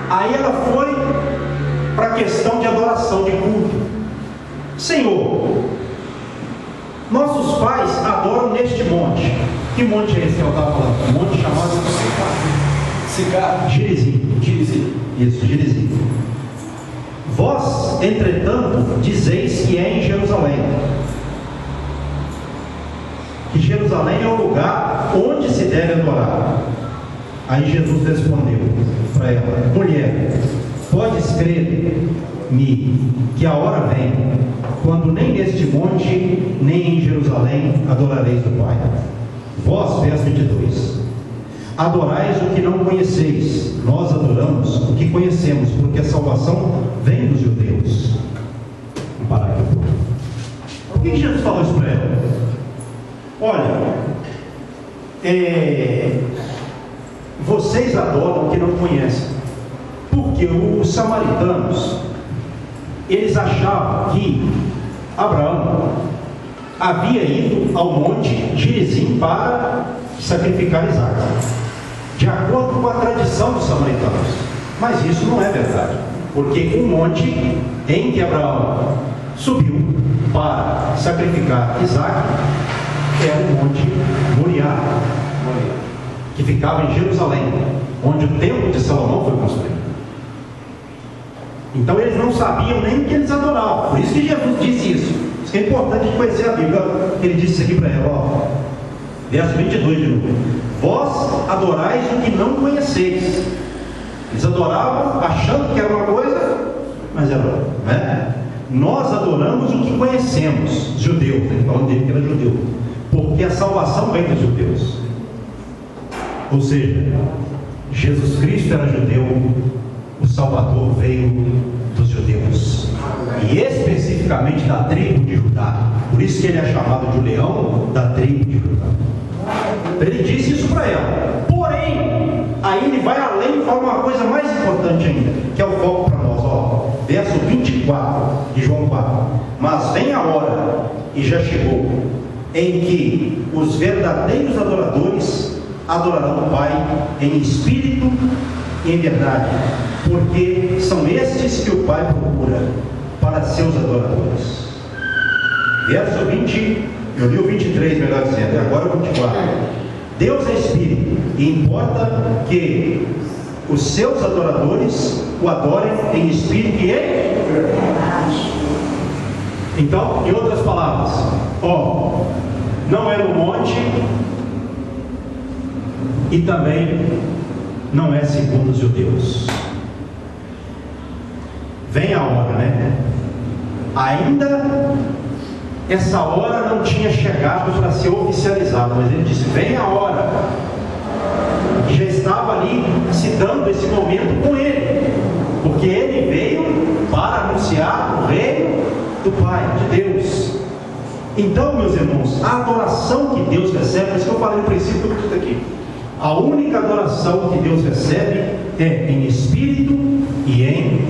Aí ela foi para a questão de adoração, de culto. Senhor, nossos pais adoram neste monte. Que monte é esse que ela estava falando? Um monte chamado Gerizim. Isso, Gerizim. Vós, entretanto, dizeis que é em Jerusalém. Que Jerusalém é o lugar onde se deve adorar. Aí Jesus respondeu para ela: mulher, podes crer-me que a hora vem, quando nem neste monte, nem em Jerusalém adorareis o Pai. Vós, verso 22, adorais o que não conheceis, nós adoramos o que conhecemos, porque a salvação vem dos judeus. Vamos parar aqui um pouco. Por que Jesus falou isso para ela? Olha, vocês adoram o que não conhecem, porque os samaritanos, eles achavam que Abraão havia ido ao monte Gerizim para sacrificar Isaac, de acordo com a tradição dos samaritanos. Mas isso não é verdade, porque o monte em que Abraão subiu para sacrificar Isaac era o monte Moriá, que ficava em Jerusalém, onde o templo de Salomão foi construído. Então eles não sabiam nem o que eles adoravam. Por isso que Jesus disse isso. Isso que é importante conhecer a Bíblia. Ele disse isso aqui para ela, verso 22 de novo: vós adorais o que não conheceis. Eles adoravam achando que era uma coisa, mas era outra, né? Nós adoramos o que conhecemos. Judeus, ele falando dele que era judeu, porque a salvação vem dos judeus. Ou seja, Jesus Cristo era judeu, o Salvador veio dos judeus, e especificamente da tribo de Judá. Por isso que ele é chamado de leão da tribo de Judá. Ele disse isso para ela. Porém, aí ele vai além e fala uma coisa mais importante ainda, que é o foco para nós. Verso 24 de João 4: mas vem a hora, e já chegou, em que os verdadeiros adoradores adorarão o Pai em espírito e em verdade, porque são estes que o Pai procura para seus adoradores. Verso 20, eu li o 23, melhor dizendo, agora o 24. Deus é espírito, e importa que os seus adoradores o adorem em espírito e em verdade. Então, em outras palavras, não é no monte, e também não é segundo os judeus. Vem a hora, né? Ainda essa hora não tinha chegado para ser oficializada, mas ele disse: vem a hora. E já estava ali se dando esse momento com ele, porque ele veio para anunciar o reino do Pai, de Deus. Então, meus irmãos, a adoração que Deus recebe, por isso que eu falei no princípio tudo aqui, a única adoração que Deus recebe é em espírito e em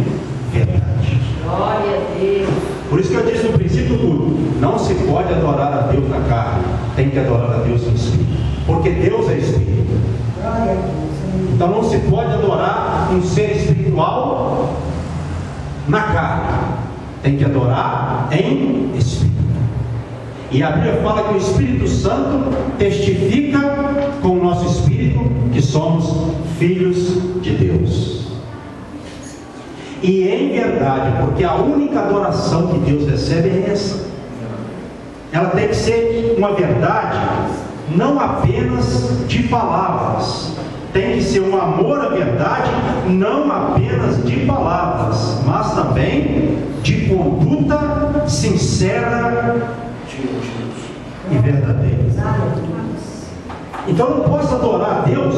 verdade. Glória a Deus. Por isso que eu disse no princípio tudo: não se pode adorar a Deus na carne, tem que adorar a Deus em espírito, porque Deus é espírito. Glória a Deus. Então não se pode adorar um ser espiritual na carne, tem que adorar em espírito. E a Bíblia fala que o Espírito Santo testifica com o nosso espírito que somos filhos de Deus. E em verdade, porque a única adoração que Deus recebe é essa. Ela tem que ser uma verdade, não apenas de palavras. Tem que ser um amor à verdade, não apenas de palavras, mas também de conduta sincera e verdadeira. Então eu não posso adorar a Deus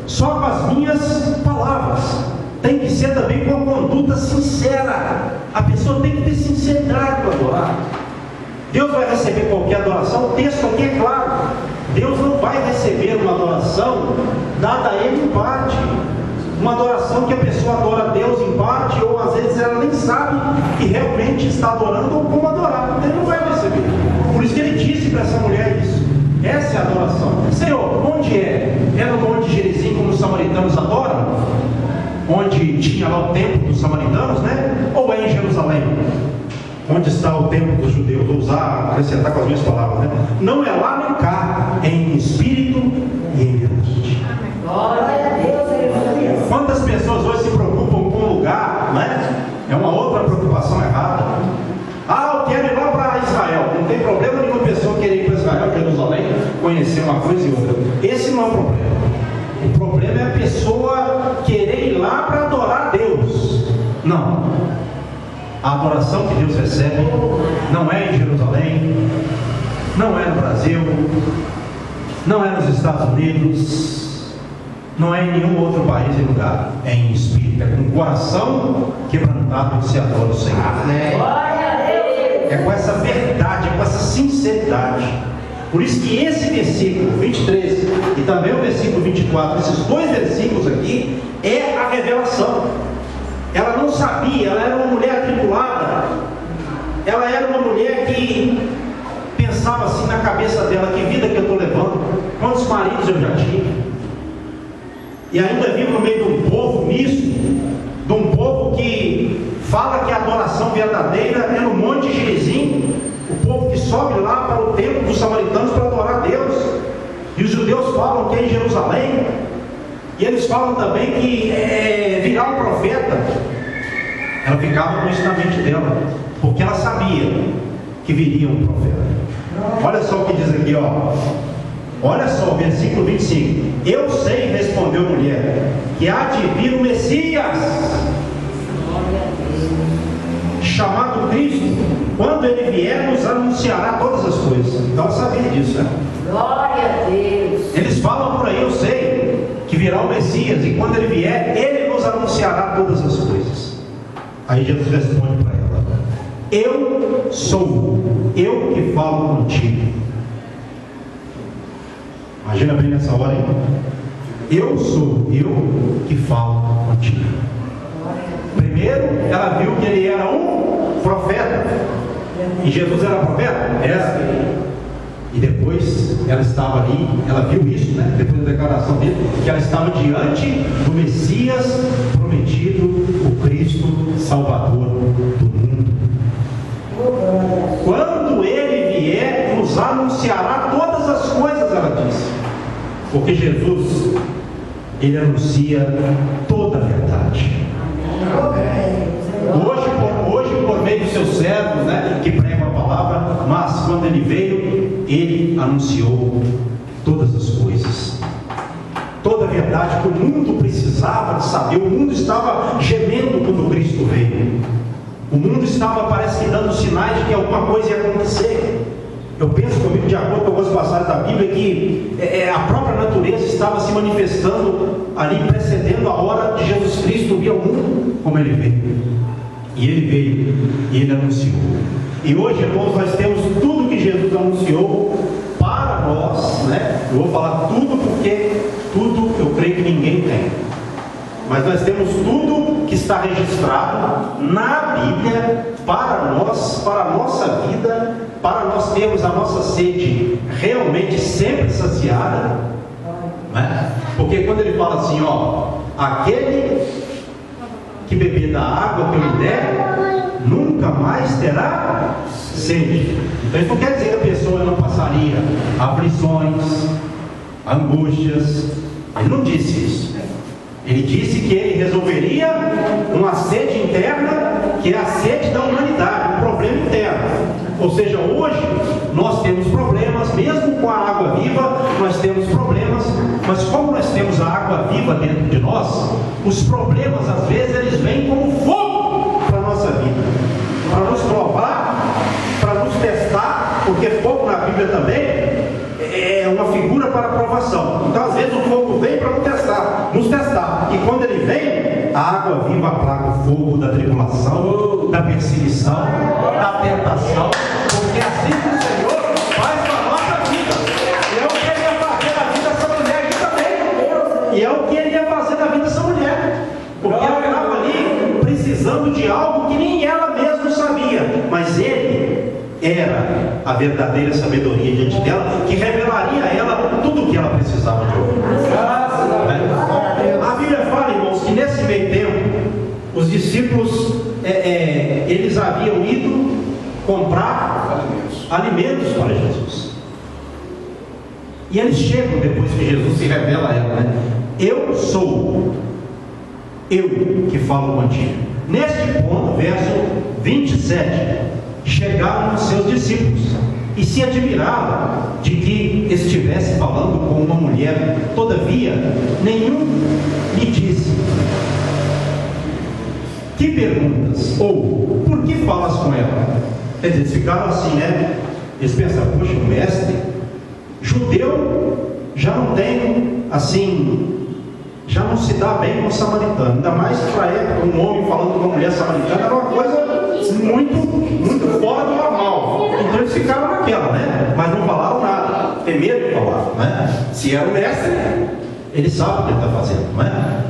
só com as minhas palavras, tem que ser também com a conduta sincera. A pessoa tem que ter sinceridade para adorar. Deus vai receber qualquer adoração. O texto aqui é claro: Deus não vai receber uma adoração dada a Ele em parte, uma adoração que a pessoa adora a Deus em parte, ou às vezes ela nem sabe que realmente está adorando ou como adorar. Ele não vai receber. Por isso que ele disse para essa mulher isso. Essa é a adoração. Senhor, onde é? É no monte Gerizim, como os samaritanos adoram? Onde onde tinha lá o templo dos samaritanos, né? Ou é em Jerusalém, onde está o templo dos judeus? Vou acrescentar com as minhas palavras, né? Não é lá nem cá, é em espírito e em verdade. Glória a Deus, aleluia. Quantas pessoas hoje se preocupam com o lugar, né? É uma outra preocupação errada. Eu quero ir lá para Israel. Não tem problema nenhuma pessoa querer ir para Israel, Jerusalém, conhecer uma coisa e outra. Esse não é o problema. O problema é a pessoa querer ir lá para adorar a Deus. Não. A adoração que Deus recebe não é em Jerusalém, não é no Brasil, não é nos Estados Unidos, não é em nenhum outro país e lugar. É em espírito, é com o coração quebrantado que se adora o Senhor. É com essa verdade, é com essa sinceridade. Por isso que esse versículo 23 e também o versículo 24, esses dois versículos aqui, é a revelação. Ela não sabia, ela era uma mulher atribulada, ela era uma mulher que pensava assim na cabeça dela: que vida que eu estou levando, quantos maridos eu já tive, e ainda vivo no meio de um povo misto, de um povo que fala que a adoração verdadeira é no Monte Gerizim, o povo que sobe lá para o templo dos samaritanos para adorar a Deus, e os judeus falam que é em Jerusalém, e eles falam também que virá um profeta. Ela ficava no instante dela, porque ela sabia que viria um profeta. Olha só o que diz aqui, ó. Olha só o versículo 25. Eu sei, respondeu a mulher, que há de vir o Messias, chamado Cristo. Quando ele vier, nos anunciará todas as coisas. Então ela sabia disso, né? Glória a Deus. Eles falam por aí: eu sei que virá o Messias, e quando ele vier, ele nos anunciará todas as coisas. Aí Jesus responde para ela: eu sou, eu que falo contigo. Imagina bem nessa hora, hein? Eu sou, eu que falo contigo. Primeiro, ela viu que ele era um profeta. E Jesus era profeta? Era. E depois ela estava ali, ela viu isso, né? Depois da declaração dele, que ela estava diante do Messias prometido, o Cristo Salvador do mundo. Quando ele vier, nos anunciará todas as coisas, ela disse. Porque Jesus, ele anuncia toda a verdade. Hoje por meio dos seus servos, né, que pregam a palavra, mas quando ele veio, ele anunciou todas as coisas, toda a verdade que o mundo precisava de saber. O mundo estava gemendo quando Cristo veio. O mundo estava, parece que, dando sinais de que alguma coisa ia acontecer. Eu penso comigo, de acordo com algumas passagens da Bíblia, que a própria natureza estava se manifestando ali, precedendo a hora de Jesus Cristo vir ao mundo, como ele veio. E ele veio, e ele anunciou. E hoje, irmãos, nós temos tudo que Jesus anunciou para nós, né? Eu vou falar tudo, porque tudo eu creio que ninguém tem. Mas nós temos tudo que está registrado na Bíblia para nós, para a nossa vida, para nós termos a nossa sede realmente sempre saciada, né? Porque quando ele fala assim, ó, aquele que beber da água que eu lhe der, nunca mais terá sede. Então isso não quer dizer que a pessoa não passaria aflições, angústias. Ele não disse isso. Ele disse que ele resolveria uma sede interna, que é a sede da humanidade, um problema interno. Ou seja, hoje nós temos problemas, mesmo com a água viva, nós temos problemas, mas como nós temos a água viva dentro de nós, os problemas às vezes eles vêm como fogo para a nossa vida, para nos provar, para nos testar, porque fogo na Bíblia também é uma figura para a provação. Então às vezes o fogo vem para nos testar, e quando ele vem, a água viva aplaca o fogo da tribulação, da perseguição, da tentação, porque assim que o Senhor faz com a nossa vida. E é o que ele ia fazer na vida dessa mulher aqui também. E é o que ele ia fazer na vida dessa mulher, porque ela estava ali precisando de algo que nem ela mesma sabia, mas ele era a verdadeira sabedoria diante dela, que revelaria a ela tudo o que ela precisava de ouvir. A Bíblia fala, irmãos, que nesse meio tempo os discípulos, eles haviam ido comprar alimentos para Jesus. E eles chegam depois que Jesus se revela a ela, né? Eu sou, eu que falo contigo. Neste ponto, verso 27, chegaram os seus discípulos e se admiravam de que estivesse falando com uma mulher. Todavia, nenhum lhe disse: que perguntas? Ou, por que falas com ela? Quer dizer, eles ficaram assim, né? Eles pensaram: poxa, o mestre judeu já não tem, assim, já não se dá bem com o samaritano. Ainda mais para a época, um homem falando com uma mulher samaritana era uma coisa muito fora do normal. Então eles ficaram naquela, né? Mas não falaram nada, tem medo de falar, né? Se era o mestre, ele sabe o que ele está fazendo, né?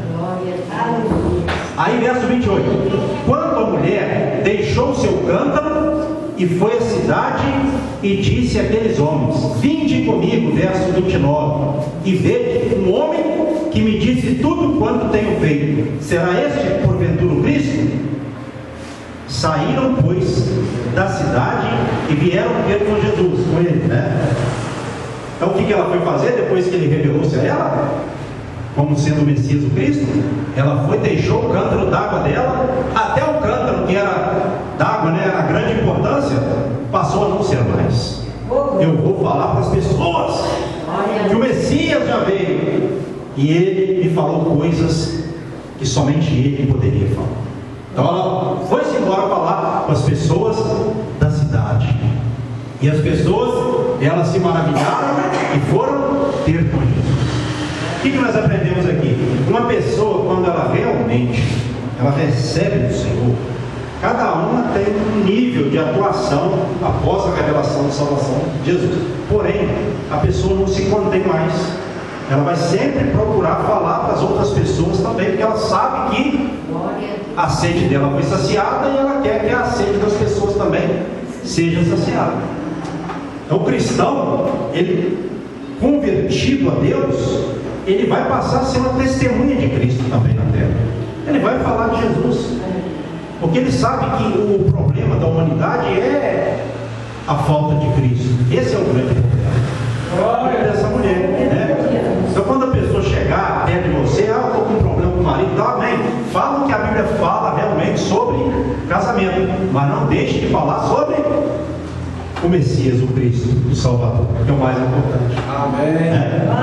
Aí verso 28, quando a mulher deixou o seu cântaro e foi à cidade e disse àqueles homens: vinde comigo, verso 29, e vede um homem que me disse tudo quanto tenho feito. Será este porventura o Cristo? Saíram, pois, da cidade e vieram ter com Jesus, com ele, né? Então o que ela foi fazer depois que ele revelou-se a ela, como sendo o Messias, o Cristo? Ela foi, deixou o cântaro d'água dela, até o cântaro que era d'água, né, era grande importância, passou a não ser mais. Eu vou falar para as pessoas que o Messias já veio, e ele me falou coisas que somente ele poderia falar. Então ela foi-se embora falar com as pessoas da cidade, e as pessoas, elas se maravilharam e foram ter com Jesus. O que nós aprendemos aqui? Uma pessoa, quando ela realmente recebe do Senhor, cada uma tem um nível de atuação após a revelação de salvação de Jesus. Porém, a pessoa não se contém mais. Ela vai sempre procurar falar para as outras pessoas também, porque ela sabe que a sede dela foi saciada e ela quer que a sede das pessoas também seja saciada. Então o cristão, ele convertido a Deus, ele vai passar a ser uma testemunha de Cristo também na terra. Ele vai falar de Jesus, porque ele sabe que o problema da humanidade é a falta de Cristo. Esse é o grande problema dessa mulher, né? Então quando a pessoa chegar perto de você: eu estou com um problema com o marido, tá, amém, fala o que a Bíblia fala realmente sobre casamento, mas não deixe de falar sobre o Messias, o Cristo, o Salvador, que é o mais importante. Amém.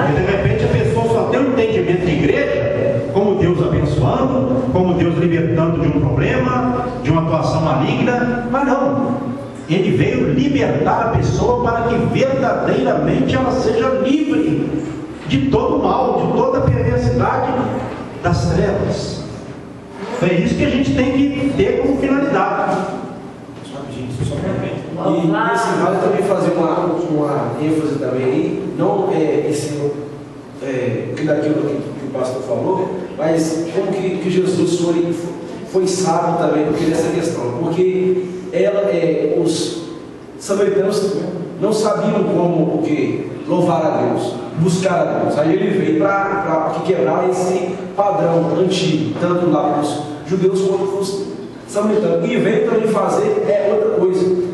Porque de repente a pessoa só tem um entendimento de igreja, como Deus abençoando, como Deus libertando de um problema, de uma atuação maligna, mas não. Ele veio libertar a pessoa para que verdadeiramente ela seja livre de todo o mal, de toda a perversidade das trevas. É isso que a gente tem que ter como finalidade. E nesse vale também fazer uma ênfase também aí, não daquilo que o pastor falou, mas como que Jesus foi sábio também nessa questão, porque os samaritanos não sabiam como louvar a Deus, buscar a Deus. Aí ele veio para quebrar esse padrão antigo, tanto lá para os judeus quanto para os samaritanos. E veio também fazer outra coisa.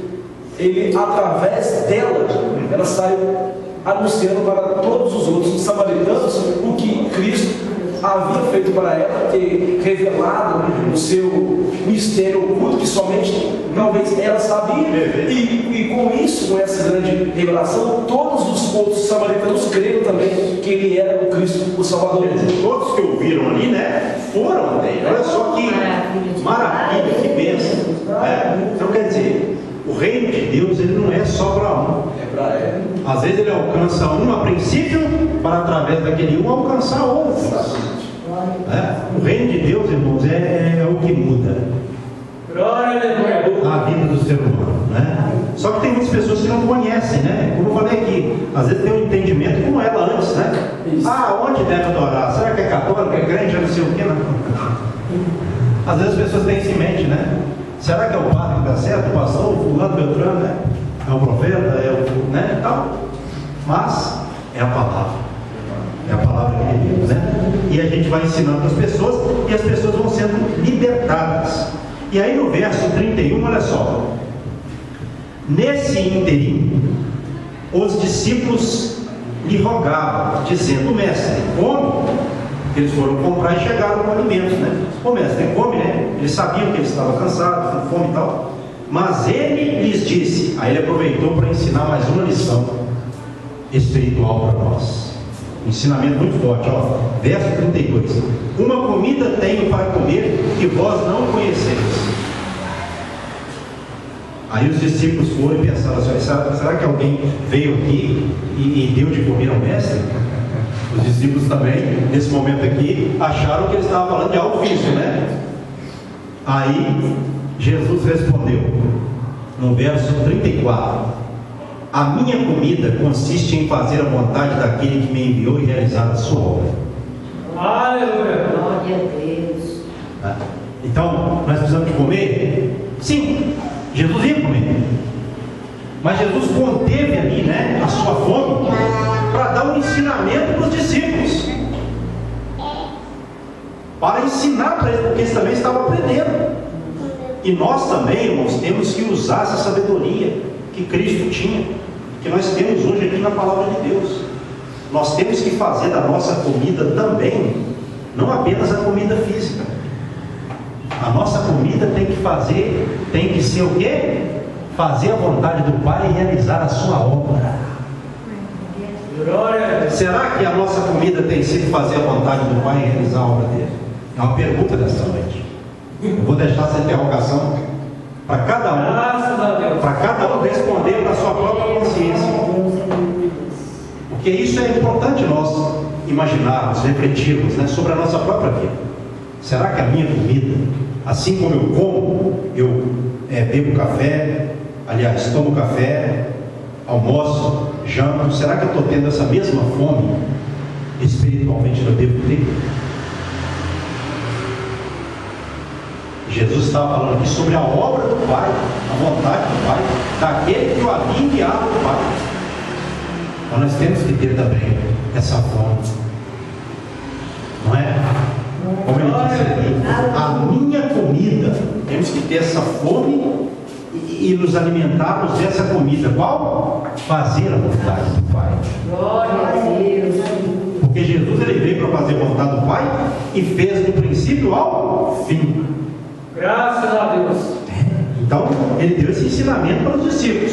Ele, através dela, ela saiu anunciando para todos os outros samaritanos o que Cristo havia feito para ela, ter revelado o seu mistério oculto, que somente talvez ela sabia, e com isso, com essa grande revelação, todos os outros samaritanos creram também que ele era o Cristo, o Salvador. Todos que ouviram ali, né, foram até ele. Olha só que maravilha, que bênção, né? Então quer dizer, o reino de Deus, ele não é só para um. É para ela. Às vezes ele alcança um a princípio, para através daquele um alcançar outros. O reino de Deus, irmãos, é o que muda a vida do ser humano, né? Só que tem muitas pessoas que não conhecem, né? Como eu falei aqui, às vezes tem um entendimento como ela antes, né? Onde deve adorar? Será que é católico, é crente, não sei o que? Às vezes as pessoas têm isso em mente, né? Será que é o padre que está certo, o pastor, o fulano, o beltrano, né? É o profeta, né? Tal. Mas é a palavra. É a palavra de Deus, né? E a gente vai ensinando as pessoas e as pessoas vão sendo libertadas. E aí no verso 31, olha só. Nesse ínterim, os discípulos lhe rogavam, dizendo: mestre, come. Eles foram comprar e chegaram com alimentos, né? Ô mestre, come, né? Eles sabiam que ele estava cansado, com fome e tal. Mas ele lhes disse, aí ele aproveitou para ensinar mais uma lição espiritual para nós. Um ensinamento muito forte, ó. Verso 32. Uma comida tenho para comer que vós não conheceis. Aí os discípulos foram e pensaram assim: será que alguém veio aqui e deu de comer ao mestre? Os discípulos também, nesse momento aqui, acharam que ele estava falando de algo físico, né? Aí Jesus respondeu, no verso 34: a minha comida consiste em fazer a vontade daquele que me enviou e realizar a sua obra. Aleluia! Glória a Deus. Então, nós precisamos de comer? Sim, Jesus ia comer. Mas Jesus conteve ali, né, a sua fome para dar um ensinamento para os discípulos, para ensinar para eles, porque eles também estavam aprendendo. E nós também, irmãos, temos que usar essa sabedoria que Cristo tinha, que nós temos hoje aqui na palavra de Deus. Nós temos que fazer da nossa comida também, não apenas a comida física. A nossa comida tem que ser o quê? Fazer a vontade do Pai e realizar a sua obra. Será que a nossa comida tem sido fazer a vontade do Pai e realizar a obra dele? É uma pergunta desta noite. Eu vou deixar essa interrogação para cada um responder na sua própria consciência. Porque isso é importante nós imaginarmos, refletirmos, né, sobre a nossa própria vida. Será que a minha comida, assim como eu como, eu bebo café, aliás, tomo café, almoço, janto, será que eu estou tendo essa mesma fome espiritualmente que eu devo ter? Jesus estava falando aqui sobre a obra do Pai, a vontade do Pai, daquele que o havia enviado do Pai. Então nós temos que ter também essa fome, não é? Como ele disse aqui, a minha comida, temos que ter essa fome e nos alimentarmos dessa comida. Qual? Fazer a vontade do Pai. Glória a Deus. Porque Jesus ele veio para fazer a vontade do Pai e fez do princípio ao fim. Graças a Deus. Então ele deu esse ensinamento para os discípulos.